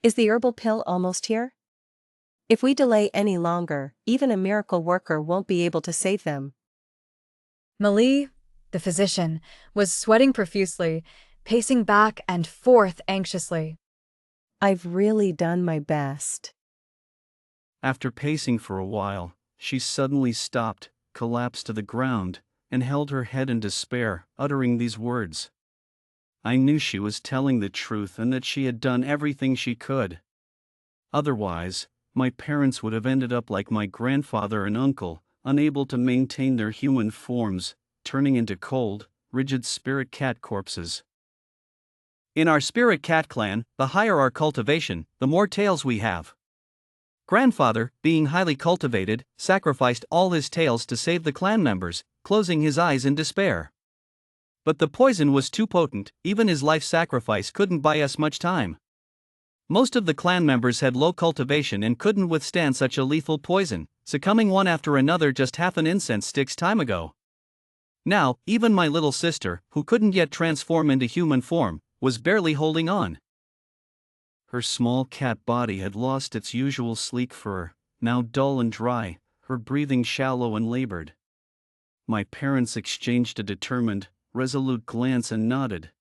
Is the herbal pill almost here? If we delay any longer, even a miracle worker won't be able to save them. Plea, the physician, was sweating profusely, pacing back and forth anxiously. I've really done my best. After pacing for a while, she suddenly stopped, collapsed to the ground, and held her head in despair, uttering these words. I knew she was telling the truth and that she had done everything she could. Otherwise, my parents would have ended up like my grandfather and uncle, unable to maintain their human forms, turning into cold, rigid spirit cat corpses. In our spirit cat clan, the higher our cultivation, the more tails we have. Grandfather, being highly cultivated, sacrificed all his tails to save the clan members, closing his eyes in despair. But the poison was too potent, even his life sacrifice couldn't buy us much time. Most of the clan members had low cultivation and couldn't withstand such a lethal poison, succumbing one after another just half an incense stick's time ago. Now, even my little sister, who couldn't yet transform into human form, was barely holding on. Her small cat body had lost its usual sleek fur, now dull and dry, her breathing shallow and labored. My parents exchanged a determined, resolute glance and nodded.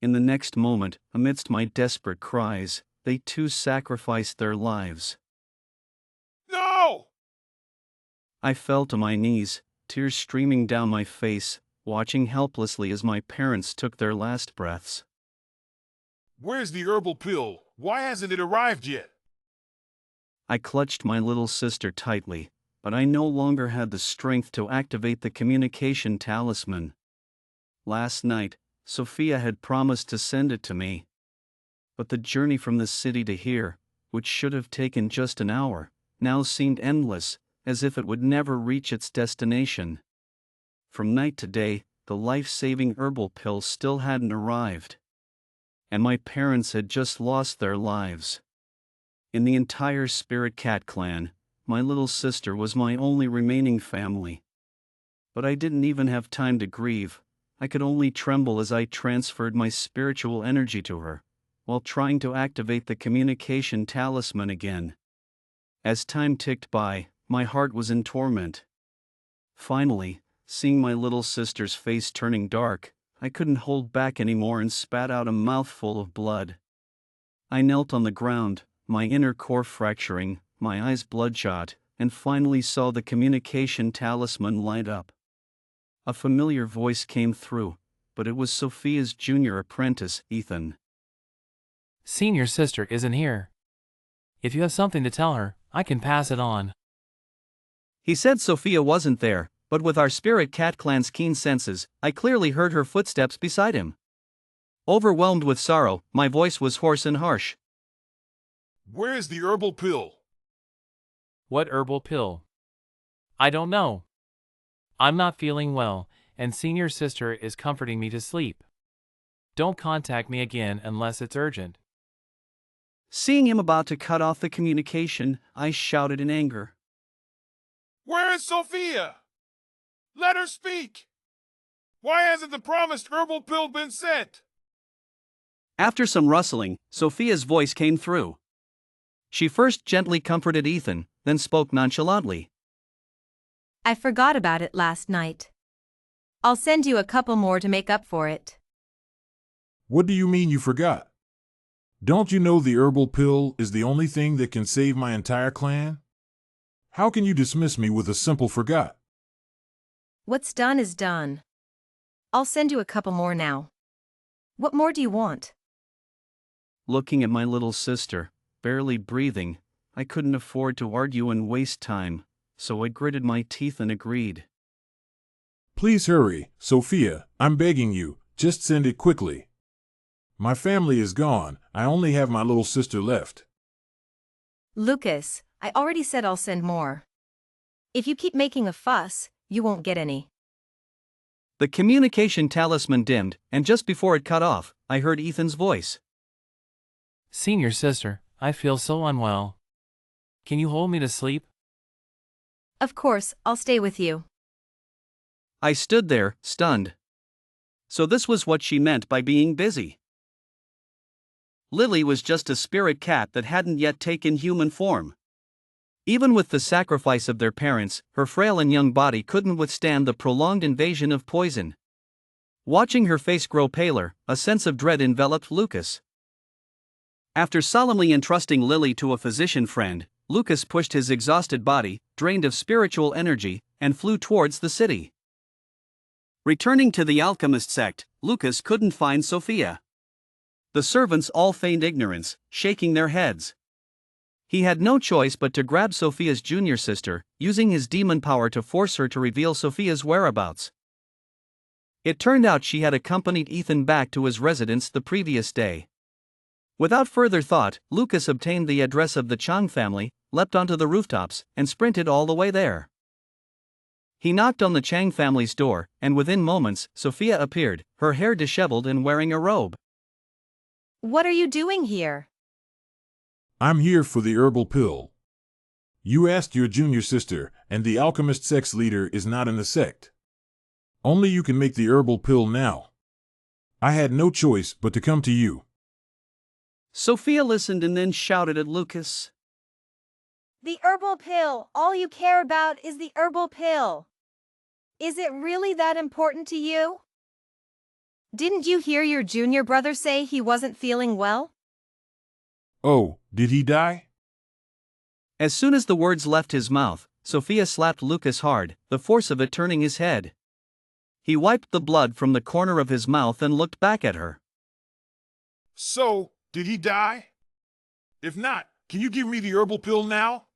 In the next moment, amidst my desperate cries, they too sacrificed their lives. No! I fell to my knees, tears streaming down my face, watching helplessly as my parents took their last breaths. Where's the herbal pill? Why hasn't it arrived yet? I clutched my little sister tightly, but I no longer had the strength to activate the communication talisman. Last night, Sophia had promised to send it to me. But the journey from the city to here, which should have taken just an hour, now seemed endless, as if it would never reach its destination. From night to day, the life-saving herbal pill still hadn't arrived. And my parents had just lost their lives. In the entire Spirit Cat clan, my little sister was my only remaining family. But I didn't even have time to grieve. I could only tremble as I transferred my spiritual energy to her, while trying to activate the communication talisman again. As time ticked by, my heart was in torment. Finally, seeing my little sister's face turning dark, I couldn't hold back anymore and spat out a mouthful of blood. I knelt on the ground, my inner core fracturing, my eyes bloodshot, and finally saw the communication talisman light up. A familiar voice came through, but it was Sophia's junior apprentice, Ethan. Senior sister isn't here. If you have something to tell her, I can pass it on. He said Sophia wasn't there, but with our Spirit Cat clan's keen senses, I clearly heard her footsteps beside him. Overwhelmed with sorrow, my voice was hoarse and harsh. Where's the herbal pill? What herbal pill? I don't know. I'm not feeling well, and senior sister is comforting me to sleep. Don't contact me again unless it's urgent. Seeing him about to cut off the communication, I shouted in anger. Where is Sophia? Let her speak! Why hasn't the promised herbal pill been sent? After some rustling, Sophia's voice came through. She first gently comforted Ethan, then spoke nonchalantly. I forgot about it last night. I'll send you a couple more to make up for it. What do you mean you forgot? Don't you know the herbal pill is the only thing that can save my entire clan? How can you dismiss me with a simple forgot? What's done is done. I'll send you a couple more now. What more do you want? Looking at my little sister, barely breathing, I couldn't afford to argue and waste time, so I gritted my teeth and agreed. Please hurry, Sophia, I'm begging you, just send it quickly. My family is gone, I only have my little sister left. Lucas, I already said I'll send more. If you keep making a fuss, you won't get any. The communication talisman dimmed, and just before it cut off, I heard Ethan's voice. Senior sister, I feel so unwell. Can you hold me to sleep? Of course, I'll stay with you. I stood there, stunned. So this was what she meant by being busy. Lily was just a spirit cat that hadn't yet taken human form. Even with the sacrifice of their parents, her frail and young body couldn't withstand the prolonged invasion of poison. Watching her face grow paler, a sense of dread enveloped Lucas. After solemnly entrusting Lily to a physician friend, Lucas pushed his exhausted body, drained of spiritual energy, and flew towards the city. Returning to the alchemist sect, Lucas couldn't find Sophia. The servants all feigned ignorance, shaking their heads. He had no choice but to grab Sophia's junior sister, using his demon power to force her to reveal Sophia's whereabouts. It turned out she had accompanied Ethan back to his residence the previous day. Without further thought, Lucas obtained the address of the Chang family, leapt onto the rooftops, and sprinted all the way there. He knocked on the Chang family's door, and within moments, Sophia appeared, her hair disheveled and wearing a robe. What are you doing here? I'm here for the herbal pill. You asked your junior sister, and the alchemist sect's leader is not in the sect. Only you can make the herbal pill now. I had no choice but to come to you. Sophia listened and then shouted at Lucas. The herbal pill. All you care about is the herbal pill. Is it really that important to you? Didn't you hear your junior brother say he wasn't feeling well? Oh, did he die? As soon as the words left his mouth, Sophia slapped Lucas hard, the force of it turning his head. He wiped the blood from the corner of his mouth and looked back at her. So, did he die? If not, can you give me the herbal pill now?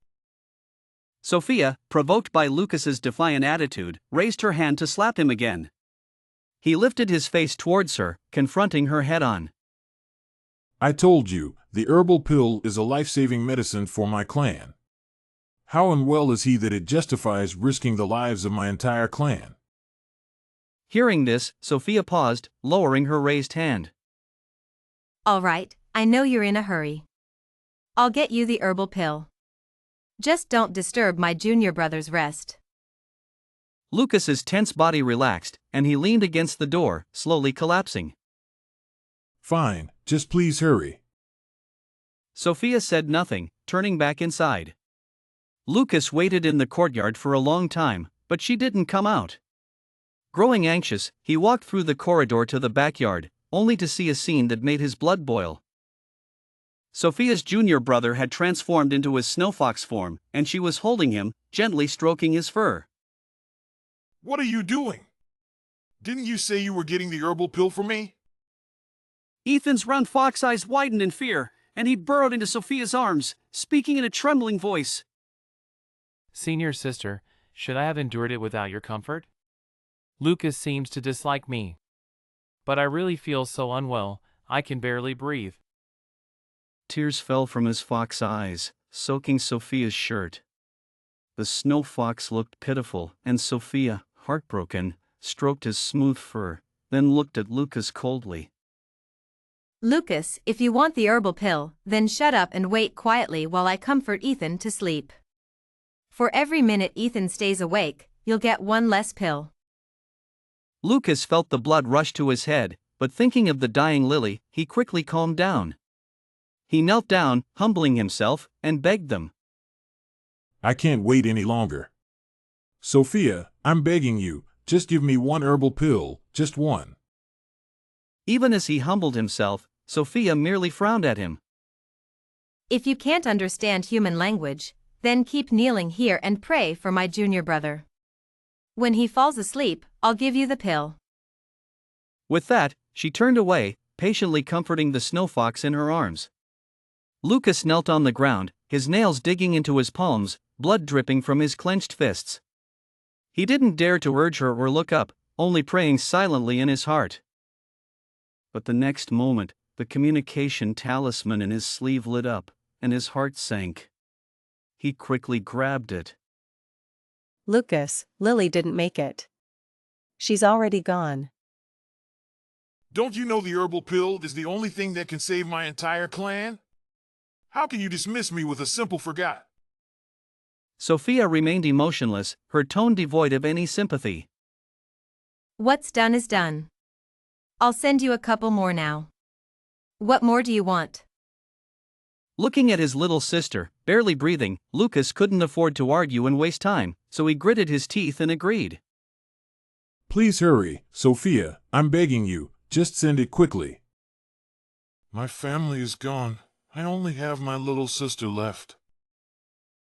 Sophia, provoked by Lucas's defiant attitude, raised her hand to slap him again. He lifted his face towards her, confronting her head-on. I told you, the herbal pill is a life-saving medicine for my clan. How unwell is he that it justifies risking the lives of my entire clan? Hearing this, Sophia paused, lowering her raised hand. All right, I know you're in a hurry. I'll get you the herbal pill. Just don't disturb my junior brother's rest. Lucas's tense body relaxed, and he leaned against the door, slowly collapsing. Fine, just please hurry. Sophia said nothing, turning back inside. Lucas waited in the courtyard for a long time, but she didn't come out. Growing anxious, he walked through the corridor to the backyard, only to see a scene that made his blood boil. Sophia's junior brother had transformed into his snowfox form, and she was holding him, gently stroking his fur. What are you doing? Didn't you say you were getting the herbal pill for me? Ethan's round fox eyes widened in fear, and he burrowed into Sophia's arms, speaking in a trembling voice. Senior sister, should I have endured it without your comfort? Lucas seems to dislike me. But I really feel so unwell, I can barely breathe. Tears fell from his fox eyes, soaking Sophia's shirt. The snow fox looked pitiful, and Sophia, heartbroken, stroked his smooth fur, then looked at Lucas coldly. Lucas, if you want the herbal pill, then shut up and wait quietly while I comfort Ethan to sleep. For every minute Ethan stays awake, you'll get one less pill. Lucas felt the blood rush to his head, but thinking of the dying Lily, he quickly calmed down. He knelt down, humbling himself, and begged them. I can't wait any longer. Sophia, I'm begging you, just give me one herbal pill, just one. Even as he humbled himself, Sophia merely frowned at him. If you can't understand human language, then keep kneeling here and pray for my junior brother. When he falls asleep, I'll give you the pill. With that, she turned away, patiently comforting the snow fox in her arms. Lucas knelt on the ground, his nails digging into his palms, blood dripping from his clenched fists. He didn't dare to urge her or look up, only praying silently in his heart. But the next moment, the communication talisman in his sleeve lit up, and his heart sank. He quickly grabbed it. Lucas, Lily didn't make it. She's already gone. Don't you know the herbal pill is the only thing that can save my entire clan? How can you dismiss me with a simple forgot? Sophia remained emotionless, her tone devoid of any sympathy. What's done is done. I'll send you a couple more now. What more do you want? Looking at his little sister, barely breathing, Lucas couldn't afford to argue and waste time, so he gritted his teeth and agreed. Please hurry, Sophia, I'm begging you, just send it quickly. My family is gone. I only have my little sister left.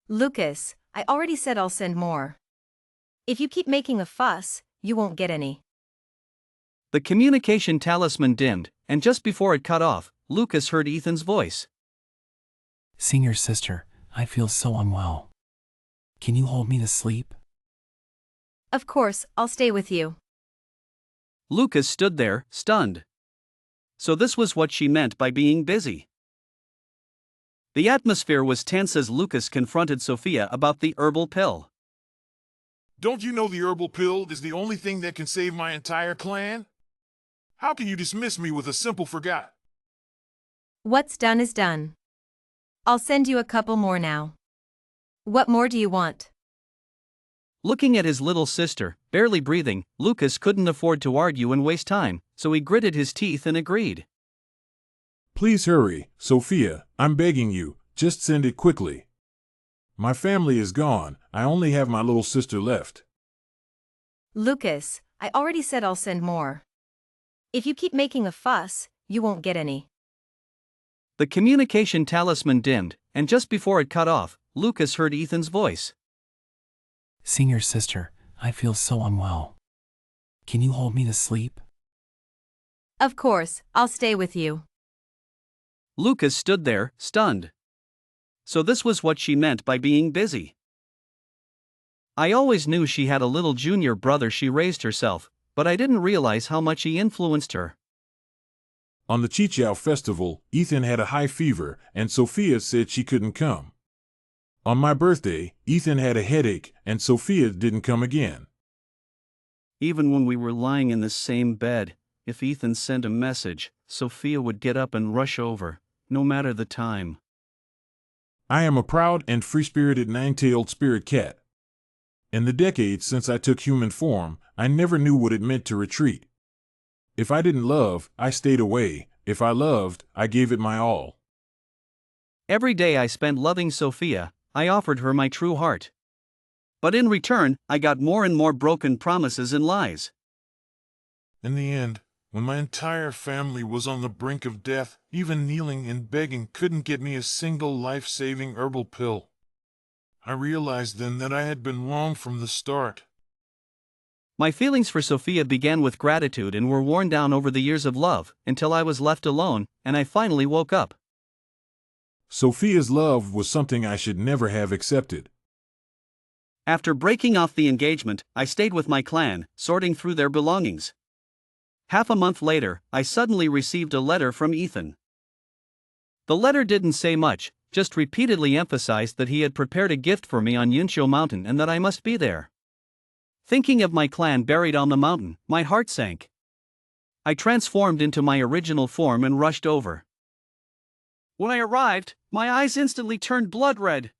Lucas, I already said I'll send more. If you keep making a fuss, you won't get any. The communication talisman dimmed, and just before it cut off, Lucas heard Ethan's voice. Seeing your sister, I feel so unwell. Can you hold me to sleep? Of course, I'll stay with you. Lucas stood there, stunned. So this was what she meant by being busy. The atmosphere was tense as Lucas confronted Sophia about the herbal pill. Don't you know the herbal pill is the only thing that can save my entire clan? How can you dismiss me with a simple forgot? What's done is done. I'll send you a couple more now. What more do you want? Looking at his little sister, barely breathing, Lucas couldn't afford to argue and waste time, so he gritted his teeth and agreed. Please hurry, Sophia, I'm begging you, just send it quickly. My family is gone, I only have my little sister left. Lucas, I already said I'll send more. If you keep making a fuss, you won't get any. The communication talisman dimmed, and just before it cut off, Lucas heard Ethan's voice. Seeing your sister, I feel so unwell. Can you hold me to sleep? Of course, I'll stay with you. Lucas stood there, stunned. So this was what she meant by being busy. I always knew she had a little junior brother she raised herself, but I didn't realize how much he influenced her. On the Chichao festival, Ethan had a high fever, and Sophia said she couldn't come. On my birthday, Ethan had a headache, and Sophia didn't come again. Even when we were lying in the same bed, if Ethan sent a message, Sophia would get up and rush over, no matter the time. I am a proud and free-spirited nine-tailed spirit cat. In the decades since I took human form, I never knew what it meant to retreat. If I didn't love, I stayed away. If I loved, I gave it my all. Every day I spent loving Sophia, I offered her my true heart. But in return, I got more and more broken promises and lies. In the end, when my entire family was on the brink of death, even kneeling and begging couldn't get me a single life-saving herbal pill. I realized then that I had been wrong from the start. My feelings for Sophia began with gratitude and were worn down over the years of love, until I was left alone, and I finally woke up. Sophia's love was something I should never have accepted. After breaking off the engagement, I stayed with my clan, sorting through their belongings. Half a month later, I suddenly received a letter from Ethan. The letter didn't say much, just repeatedly emphasized that he had prepared a gift for me on Yunqiu Mountain and that I must be there. Thinking of my clan buried on the mountain, my heart sank. I transformed into my original form and rushed over. When I arrived, my eyes instantly turned blood red.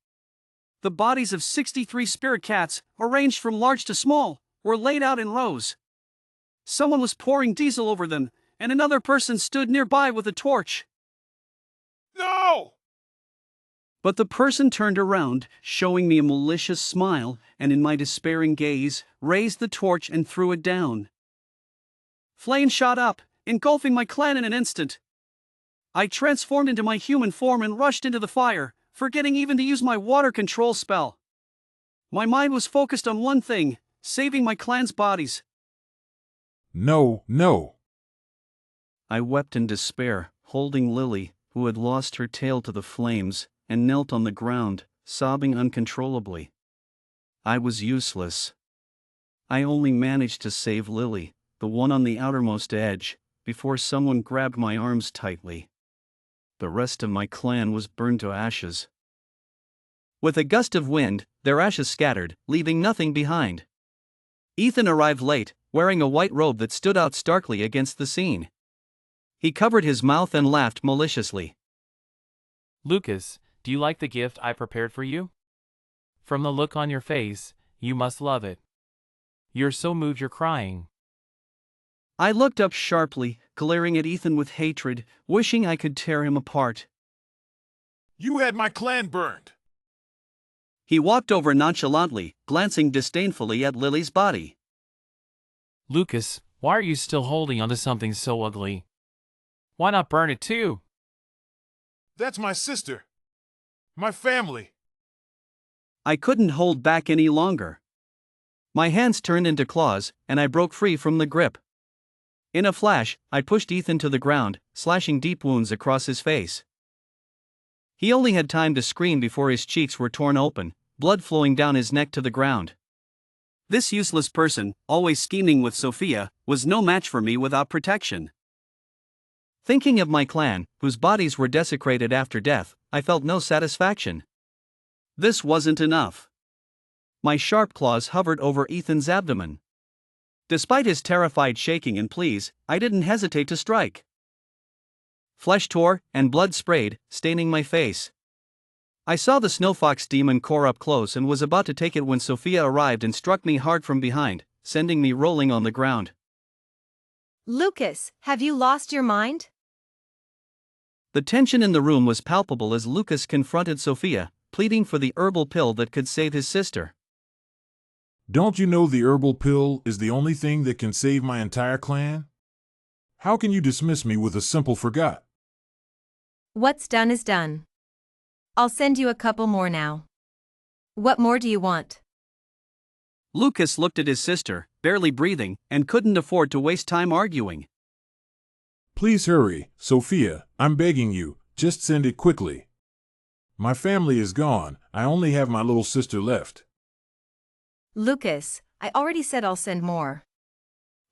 The bodies of 63 spirit cats, arranged from large to small, were laid out in rows. Someone was pouring diesel over them, and another person stood nearby with a torch. No! But the person turned around, showing me a malicious smile, and in my despairing gaze, raised the torch and threw it down. Flames shot up, engulfing my clan in an instant. I transformed into my human form and rushed into the fire, forgetting even to use my water control spell. My mind was focused on one thing, saving my clan's bodies. No, no. I wept in despair, holding Lily, who had lost her tail to the flames, and knelt on the ground, sobbing uncontrollably. I was useless. I only managed to save Lily, the one on the outermost edge, before someone grabbed my arms tightly. The rest of my clan was burned to ashes. With a gust of wind, their ashes scattered, leaving nothing behind. Ethan arrived late, wearing a white robe that stood out starkly against the scene. He covered his mouth and laughed maliciously. Lucas, do you like the gift I prepared for you? From the look on your face, you must love it. You're so moved you're crying. I looked up sharply, glaring at Ethan with hatred, wishing I could tear him apart. You had my clan burned. He walked over nonchalantly, glancing disdainfully at Lily's body. Lucas, why are you still holding onto something so ugly? Why not burn it too? That's my sister. My family. I couldn't hold back any longer. My hands turned into claws, and I broke free from the grip. In a flash, I pushed Ethan to the ground, slashing deep wounds across his face. He only had time to scream before his cheeks were torn open, blood flowing down his neck to the ground. This useless person, always scheming with Sophia, was no match for me without protection. Thinking of my clan, whose bodies were desecrated after death, I felt no satisfaction. This wasn't enough. My sharp claws hovered over Ethan's abdomen. Despite his terrified shaking and pleas, I didn't hesitate to strike. Flesh tore, and blood sprayed, staining my face. I saw the snowfox demon core up close and was about to take it when Sophia arrived and struck me hard from behind, sending me rolling on the ground. Lucas, have you lost your mind? The tension in the room was palpable as Lucas confronted Sophia, pleading for the herbal pill that could save his sister. Don't you know the herbal pill is the only thing that can save my entire clan? How can you dismiss me with a simple forgot? What's done is done. I'll send you a couple more now. What more do you want? Lucas looked at his sister, barely breathing, and couldn't afford to waste time arguing. Please hurry, Sophia, I'm begging you, just send it quickly. My family is gone, I only have my little sister left. Lucas, I already said I'll send more.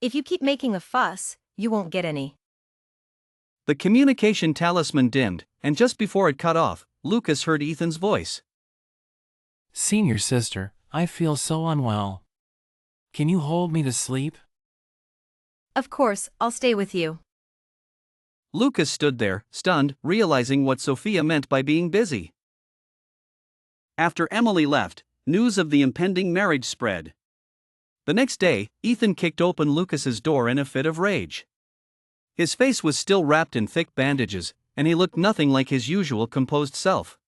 If you keep making a fuss, you won't get any. The communication talisman dimmed, and just before it cut off, Lucas heard Ethan's voice. Senior sister, I feel so unwell. Can you hold me to sleep? Of course, I'll stay with you. Lucas stood there, stunned, realizing what Sophia meant by being busy. After Emily left, news of the impending marriage spread. The next day, Ethan kicked open Lucas's door in a fit of rage. His face was still wrapped in thick bandages, and he looked nothing like his usual composed self.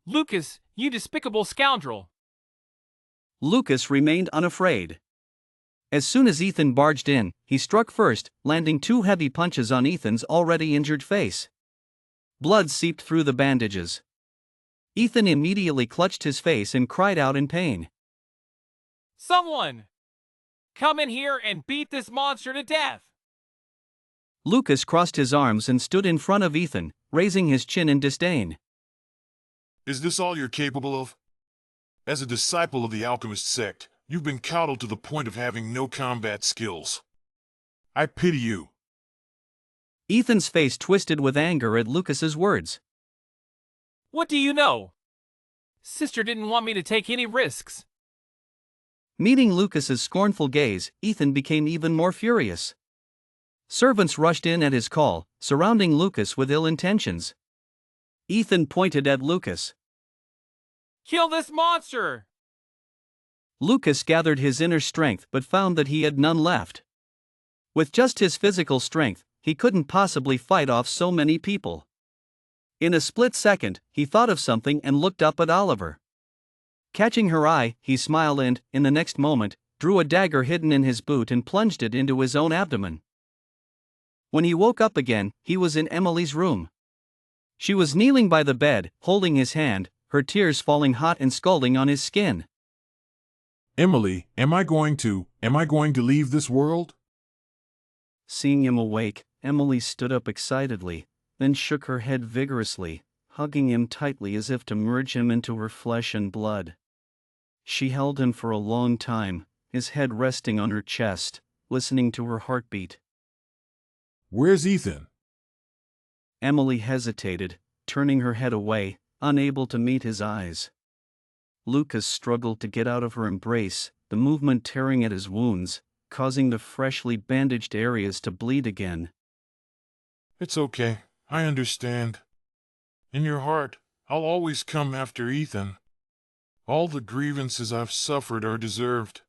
Lucas, you despicable scoundrel! Lucas remained unafraid. As soon as Ethan barged in, he struck first, landing 2 heavy punches on Ethan's already injured face. Blood seeped through the bandages. Ethan immediately clutched his face and cried out in pain. Someone! Come in here and beat this monster to death! Lucas crossed his arms and stood in front of Ethan, raising his chin in disdain. Is this all you're capable of? As a disciple of the alchemist sect, you've been coddled to the point of having no combat skills. I pity you. Ethan's face twisted with anger at Lucas's words. What do you know? Sister didn't want me to take any risks. Meeting Lucas's scornful gaze, Ethan became even more furious. Servants rushed in at his call, surrounding Lucas with ill intentions. Ethan pointed at Lucas. Kill this monster! Lucas gathered his inner strength but found that he had none left. With just his physical strength, he couldn't possibly fight off so many people. In a split second, he thought of something and looked up at Oliver. Catching her eye, he smiled and, in the next moment, drew a dagger hidden in his boot and plunged it into his own abdomen. When he woke up again, he was in Emily's room. She was kneeling by the bed, holding his hand, her tears falling hot and scalding on his skin. Emily, am I going to leave this world? Seeing him awake, Emily stood up excitedly, then shook her head vigorously, hugging him tightly as if to merge him into her flesh and blood. She held him for a long time, his head resting on her chest, listening to her heartbeat. Where's Ethan? Emily hesitated, turning her head away, unable to meet his eyes. Lucas struggled to get out of her embrace, the movement tearing at his wounds, causing the freshly bandaged areas to bleed again. It's okay, I understand. In your heart, I'll always come after Ethan. All the grievances I've suffered are deserved.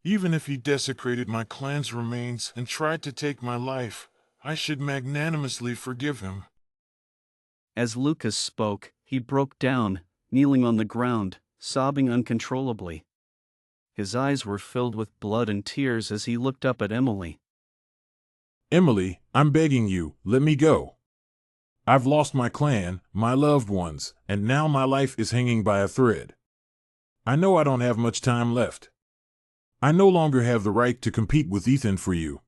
Even if he desecrated my clan's remains and tried to take my life, I should magnanimously forgive him. As Lucas spoke, he broke down, kneeling on the ground, sobbing uncontrollably. His eyes were filled with blood and tears as he looked up at Emily. Emily, I'm begging you, let me go. I've lost my clan, my loved ones, and now my life is hanging by a thread. I know I don't have much time left. I no longer have the right to compete with Ethan for you.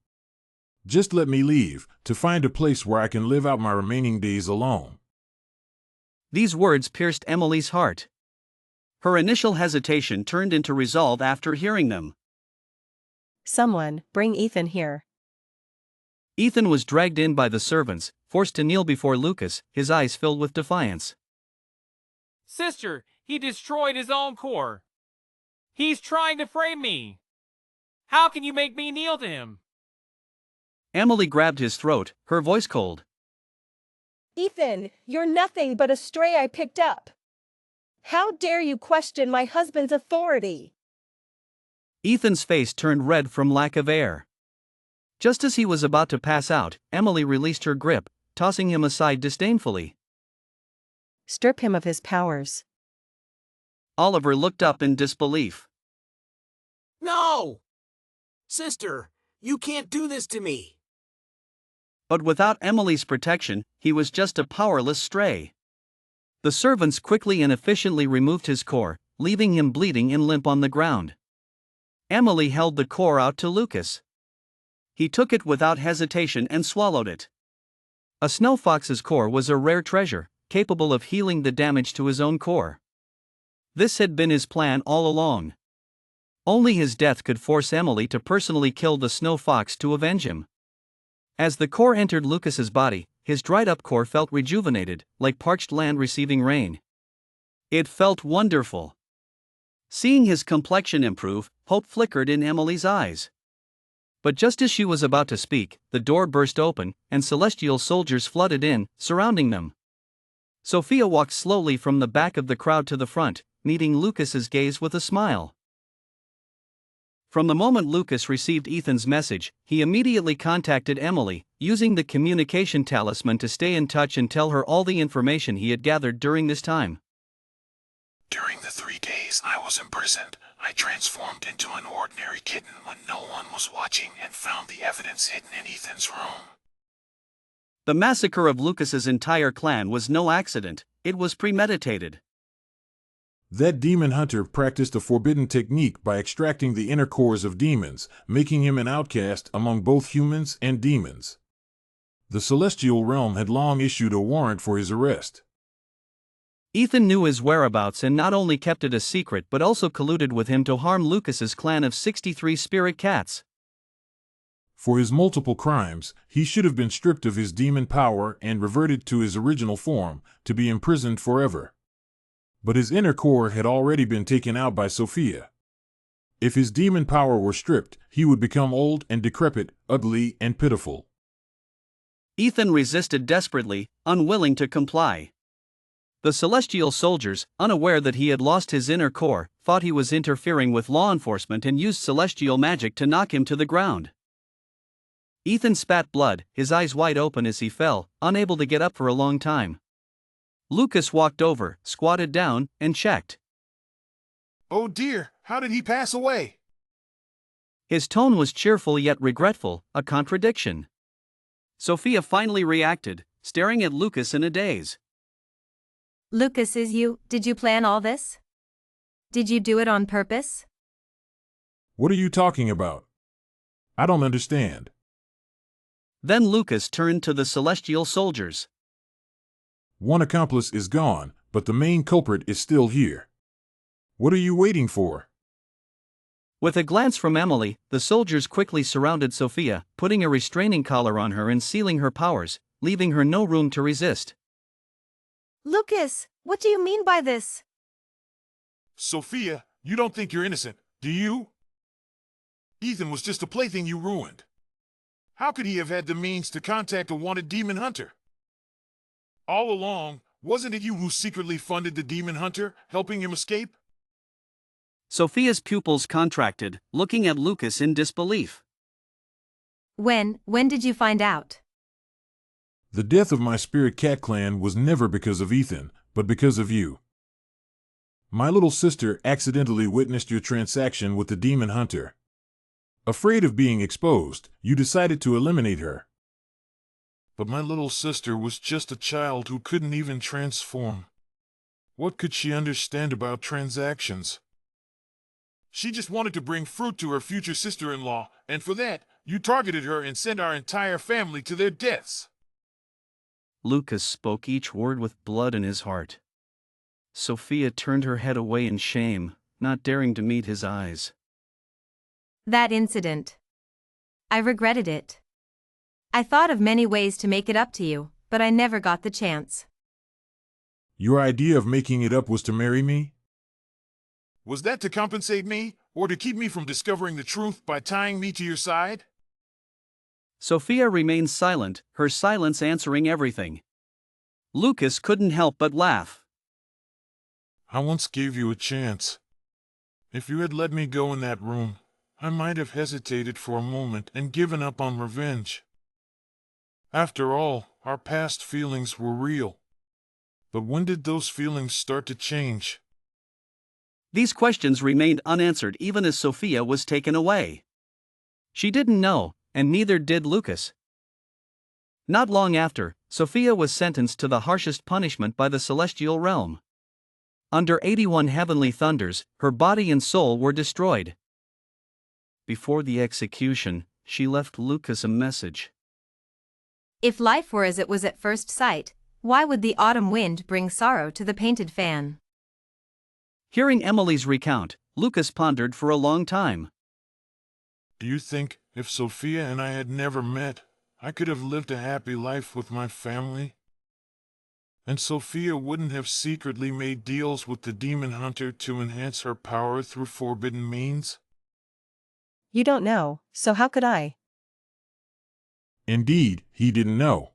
Just let me leave, to find a place where I can live out my remaining days alone. These words pierced Emily's heart. Her initial hesitation turned into resolve after hearing them. Someone, bring Ethan here. Ethan was dragged in by the servants, forced to kneel before Lucas, his eyes filled with defiance. Sister, he destroyed his own core. He's trying to frame me. How can you make me kneel to him? Emily grabbed his throat, her voice cold. Ethan, you're nothing but a stray I picked up. How dare you question my husband's authority? Ethan's face turned red from lack of air. Just as he was about to pass out, Emily released her grip, tossing him aside disdainfully. Strip him of his powers. Oliver looked up in disbelief. No! Sister, you can't do this to me. But without Emily's protection, he was just a powerless stray. The servants quickly and efficiently removed his core, leaving him bleeding and limp on the ground. Emily held the core out to Lucas. He took it without hesitation and swallowed it. A snow fox's core was a rare treasure, capable of healing the damage to his own core. This had been his plan all along. Only his death could force Emily to personally kill the snow fox to avenge him. As the core entered Lucas's body, his dried-up core felt rejuvenated, like parched land receiving rain. It felt wonderful. Seeing his complexion improve, hope flickered in Emily's eyes. But just as she was about to speak, the door burst open, and celestial soldiers flooded in, surrounding them. Sophia walked slowly from the back of the crowd to the front, meeting Lucas's gaze with a smile. From the moment Lucas received Ethan's message, he immediately contacted Emily, using the communication talisman to stay in touch and tell her all the information he had gathered during this time. During the 3 days I was imprisoned, I transformed into an ordinary kitten when no one was watching and found the evidence hidden in Ethan's room. The massacre of Lucas's entire clan was no accident, it was premeditated. That demon hunter practiced a forbidden technique by extracting the inner cores of demons, making him an outcast among both humans and demons. The celestial realm had long issued a warrant for his arrest. Ethan knew his whereabouts and not only kept it a secret but also colluded with him to harm Lucas's clan of 63 spirit cats. For his multiple crimes, he should have been stripped of his demon power and reverted to his original form, to be imprisoned forever. But his inner core had already been taken out by Sophia. If his demon power were stripped, he would become old and decrepit, ugly and pitiful. Ethan resisted desperately, unwilling to comply. The celestial soldiers, unaware that he had lost his inner core, thought he was interfering with law enforcement and used celestial magic to knock him to the ground. Ethan spat blood, his eyes wide open as he fell, unable to get up for a long time. Lucas walked over, squatted down, and checked. Oh dear, how did he pass away? His tone was cheerful yet regretful, a contradiction. Sophia finally reacted, staring at Lucas in a daze. Lucas, did you plan all this? Did you do it on purpose? What are you talking about? I don't understand. Then Lucas turned to the celestial soldiers. One accomplice is gone, but the main culprit is still here. What are you waiting for? With a glance from Emily, the soldiers quickly surrounded Sophia, putting a restraining collar on her and sealing her powers, leaving her no room to resist. Lucas, what do you mean by this? Sophia, you don't think you're innocent, do you? Ethan was just a plaything you ruined. How could he have had the means to contact a wanted demon hunter? All along, wasn't it you who secretly funded the demon hunter, helping him escape? Sophia's pupils contracted, looking at Lucas in disbelief. When did you find out? The death of my spirit cat clan was never because of Ethan, but because of you. My little sister accidentally witnessed your transaction with the demon hunter. Afraid of being exposed, you decided to eliminate her. But my little sister was just a child who couldn't even transform. What could she understand about transactions? She just wanted to bring fruit to her future sister-in-law, and for that, you targeted her and sent our entire family to their deaths. Lucas spoke each word with blood in his heart. Sophia turned her head away in shame, not daring to meet his eyes. That incident. I regretted it. I thought of many ways to make it up to you, but I never got the chance. Your idea of making it up was to marry me? Was that to compensate me, or to keep me from discovering the truth by tying me to your side? Sophia remained silent, her silence answering everything. Lucas couldn't help but laugh. I once gave you a chance. If you had let me go in that room, I might have hesitated for a moment and given up on revenge. After all, our past feelings were real. But when did those feelings start to change? These questions remained unanswered even as Sophia was taken away. She didn't know, and neither did Lucas. Not long after, Sophia was sentenced to the harshest punishment by the celestial realm. Under 81 heavenly thunders, her body and soul were destroyed. Before the execution, she left Lucas a message. If life were as it was at first sight, why would the autumn wind bring sorrow to the painted fan? Hearing Emily's recount, Lucas pondered for a long time. Do you think, if Sophia and I had never met, I could have lived a happy life with my family? And Sophia wouldn't have secretly made deals with the demon hunter to enhance her power through forbidden means? You don't know, so how could I? Indeed, he didn't know.